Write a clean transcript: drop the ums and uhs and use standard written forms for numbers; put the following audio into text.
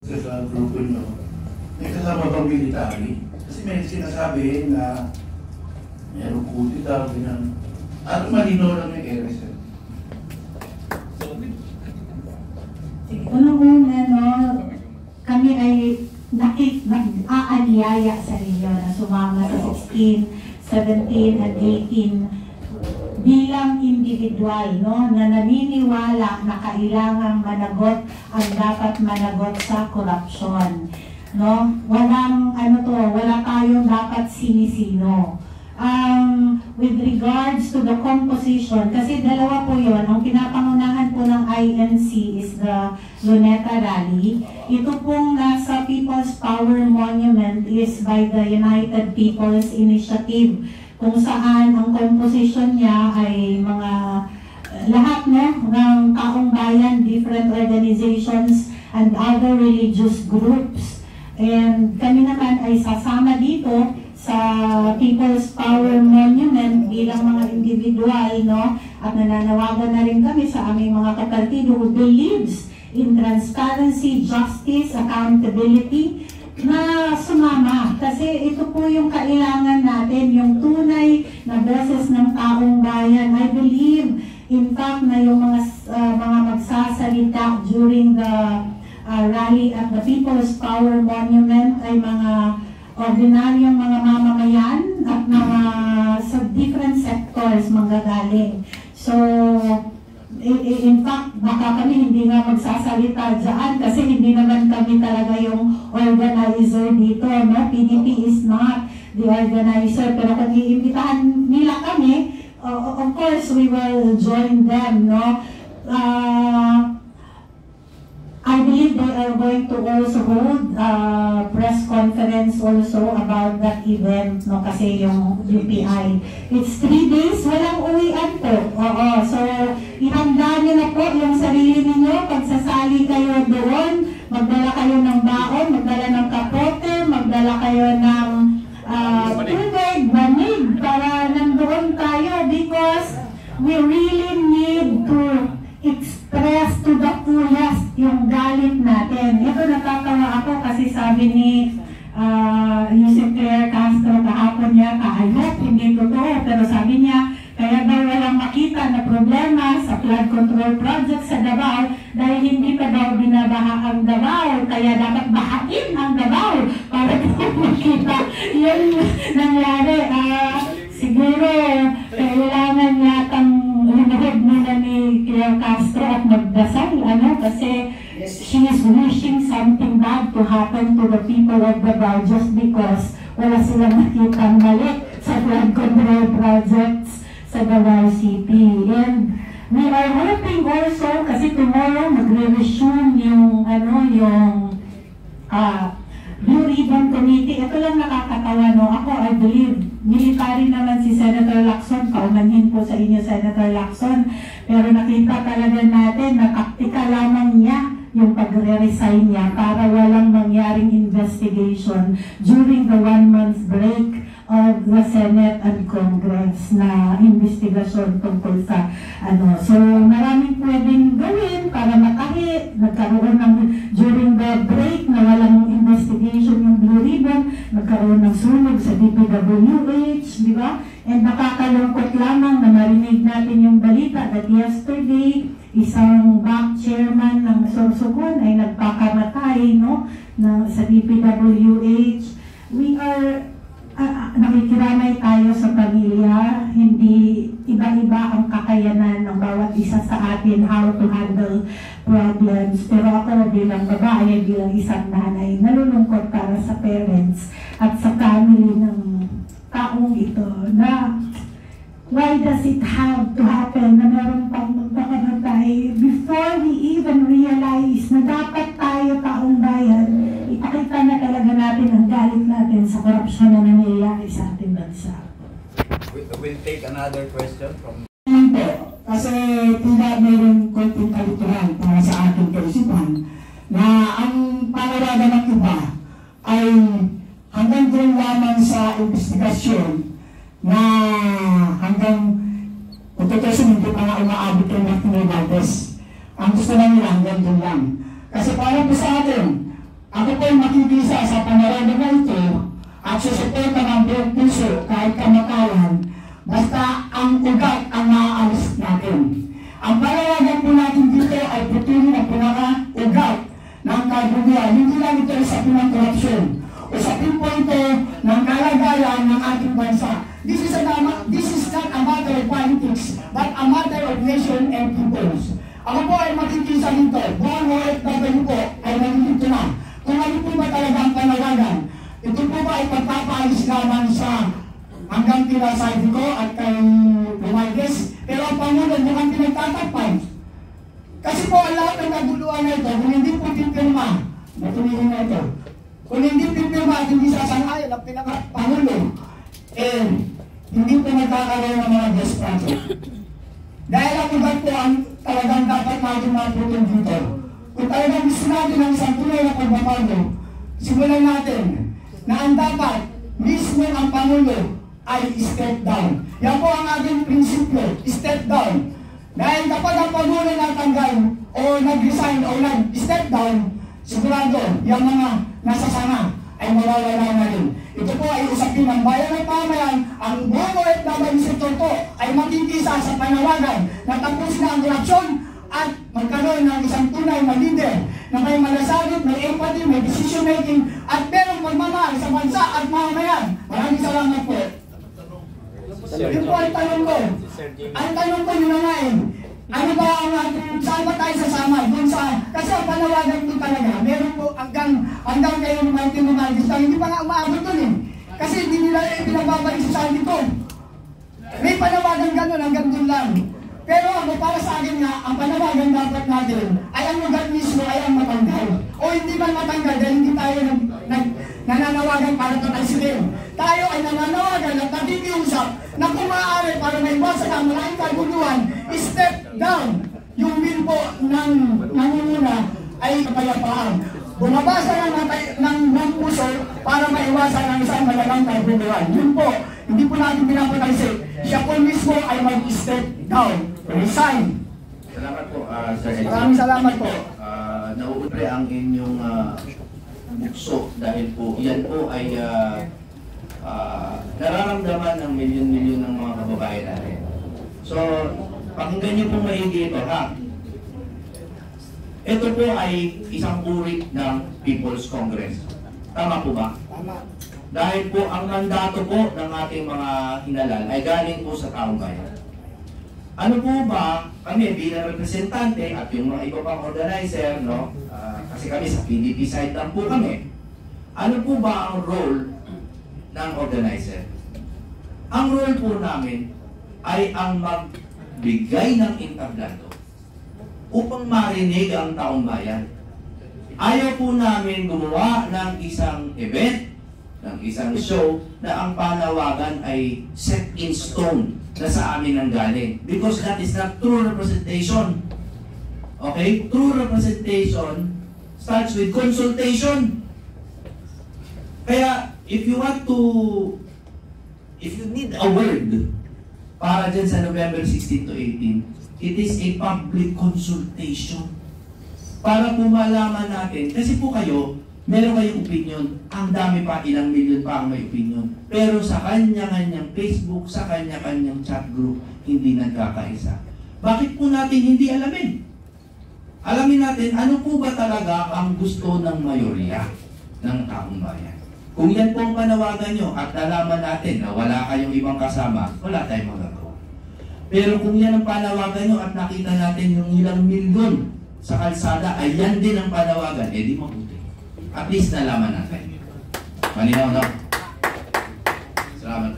Sa grupo nyo, may kasama bang military? Kasi may sinasabi na mayroong kuti daw, ganyan. At malinaw lang yung area, sir. Unang-una, no, kami ay nag-aanyaya sa inyo na sumama sa 16, 17, and 18 bilang individual, no, na naniniwala na kailangang managot ang dapat managot sa korupsyon. No? Wala tayong dapat sinisino. With regards to the composition, kasi dalawa po yun, ang pinapangunahan po ng INC is the Luneta Rally. Ito pong nasa People's Power Monument is by the United People's Initiative, kung saan ang composition niya ay mga lahat ng taong bayan, different organizations, and other religious groups. And kami naman ay sasama dito sa People's Power Monument bilang mga individual, no? At nananawagan na rin kami sa aming mga kapartido who believes in transparency, justice, accountability, na sumama. Kasi ito po yung kailangan natin, yung tunay na boses ng taong bayan. I believe, in fact, na yung mga magsasalita during the rally at the People's Power Monument ay mga ordinaryong mga mamamayan at mga sa different sectors manggagaling. So, in fact, baka kami hindi nga magsasalita dyan kasi hindi naman kami talaga yung organizer dito, no? PDP is not the organizer, pero kung iimbitahan nila kami, of course, we will join them, no? I believe they are going to also hold a press conference also about that event, no? Kasi yung UPI. It's 3 days, walang uwian po. Oo, so ihanda niyo na po yung sarili ninyo, pagsasali kayo doon, magdala kayo ng baon, magdala ng kapote, magdala kayo ng tubig, banig, para nandoon tayo because we really need to express to the fullest yung galit natin. Ito natatawa ako kasi sabi ni Yusef Claire Castro kahapon niya, kahayop, hindi totoo, pero sabi niya, kaya daw walang makita na problema sa flood control project sa Davao dahil hindi pa daw binabaha ang Davao, kaya dapat bahain ang Davao para makita. Yun nangyari. Siguro kailangan yatang lumahod muna ni Claire Castro at magdasal, kasi she is wishing something bad to happen to the people of Davao just because wala silang nakitang mali sa flood control projects sa Davao City. And we are hoping also, kasi tomorrow magre-resume yung Blue Ribbon Committee. Ito lang nakakatawa, no? Ako, I believe, military naman si Senator Lacson, paumanhin po sa inyo, Senator Lacson, pero nakita talaga natin na taktika lamang niya yung pagre-resign niya para walang mangyaring investigation during the 1-month break of the Senate and Congress na investigasyon tungkol sa So, maraming pwedeng gawin para matahi. Nagkaroon ng, during the break na walang investigation yung Blue Ribbon, nagkaroon ng sunog sa DPWH, di ba? And nakakalungkot lamang na marinig natin yung balita that yesterday, isang back chairman ng Sorsogon ay nagpakamatay, no? Sa DPWH. We are nakikiramay tayo sa pamilya, hindi iba-iba ang kakayanan ng bawat isa sa atin how to handle problems. Pero ako bilang babae, bilang isang nanay, nalulungkot para sa parents at sa family ng taong ito na why does it have to happen na meron pang magpakamatay before we even realize na dapat tayo taong bayan, ipakita na talaga natin ang galit natin sa korupsyon na nangyayari sa ating bansa. We'll take another question from... Kasi tila mayroong konting kalituhan para sa ating kaisipan na ang pangalaga ng iba ay hanggang doon lamang sa investigasyon na hanggang tututusin hindi pa nga umaabot yung Martin Romualdez. Ang gusto lang nila hanggang doon lang. Kasi parang po sa atin, ako po ay makikisa sa panawagan na ito at susuporta ng buong puso kahit kamakawan, basta ang ugat ang naaalis natin. Ang panawagan po natin dito ay putulin ang pinaka-ugat ng kaguguan. Hindi lang ito usapin ng korupsyon. Usapin po ito ng kalagayan ng ating bansa. This is not a matter of politics, but a matter of nation and peoples. Ako po ay makikisa dito. Buong OFW po ay nandito na. Kung ano po ba talaga ang panawagan, ito po ba ay pagpapaalis naman sa hanggang tinasabi ko at kay Romualdez, pero ang Pangulo mukhang pinagtatapay. Kasi po ang lahat ng naguluhan na ito, kung hindi po pipirma, natuloy na ito. Kung hindi pipirma at hindi sasangayon ang pinaka-Pangulo, hindi po nagkakaroon ng mga best project. Dahil ang ugat po ang talagang dapat natin maputol dito. Kung talagang gusto natin ang isang tunay na pagbabago, simulan natin na ang dapat mismo ang Pangulo ay step down. Yan po ang ating prinsipyo, step down. Dahil kapag ang Pangulo natanggal o nag-resign o nag-step down, sigurado yung mga nasa sana ay mawawala na rin. Ito po ay usapin ng bayan at pamayan. Ang buong OFW sector po ay makikisa sa panawagan na tapos na ang korupsyon at magkaroon ng isang tunay na leader na may malasakit, may empathy, may decision making at merong pagmamahal sa bansa at mamayan. Maraming salamat po. Yun po ang tanong ko. Ang tanong ko yun na nga ano ba ang ating, saan ba tayo sasama? Doon sa, kasi ang panawagan ko talaga, meron po hanggang kayo naman tinumagis lang, hindi pa nga umaabot doon Kasi hindi nila pinababalik sa saan dito. May panawagan gano'n hanggang doon lang. Pero ako, para sa akin nga, ang panawagan dapat natin ay ang lugar mismo ay ang matanggal. O hindi man matanggal dahil hindi tayo nananawagan para tatalsilin. Tayo ay nananawagan at nakikiusap na kung maaari para maiwasan ang maraming kaguluhan, step down. Yung will po ng nangunguna ay kapayapaan. Bumabasa ng puso para maiwasan ang isang malagang kaguluhan. Yun po, hindi po natin pinapatalsik. Siya po mismo ay mag-step down. Resign. Salamat po, Sir Edson. Maraming salamat po. Nauutre ang inyong bukso dahil po yan po ay nararamdaman ng milyon-milyon ng mga kababayan natin. So, pakinggan niyo po maigi ito, ha? Ito po ay isang uri ng People's Congress. Tama po ba? Tama. Dahil po ang mandato po ng ating mga hinalal ay galing po sa taong bayan. Ano po ba kami bilang representante at yung mga iba pang organizer, no? Kasi kami sa PDP side lang po kami. Ano po ba ang role ng organizer? Ang role po namin ay ang magbigay ng entablado upang marinig ang taong bayan. Ayaw po namin gumawa ng isang event, ng isang show na ang panawagan ay set in stone na sa amin ang galing. Because that is not true representation. Okay? True representation starts with consultation. Kaya, if you need a word para dyan sa November 16 to 18, it is a public consultation. Para po malaman natin, kasi po kayo, meron kayong opinion, ang dami pa, ilang milyon pa ang may opinion. Pero sa kanya-kanyang Facebook, sa kanya-kanyang chat group, hindi nagkakaisa. Bakit po natin hindi alamin? Alamin natin, ano po ba talaga ang gusto ng mayorya ng taong bayan? Kung yan po ang panawagan nyo at nalaman natin na wala kayong ibang kasama, wala tayong magagawa. Pero kung yan ang panawagan nyo at nakita natin yung ilang milyon sa kalsada, ay yan din ang panawagan, eh di mabuti. At least nalaman natin. Malinaw, no? Salamat.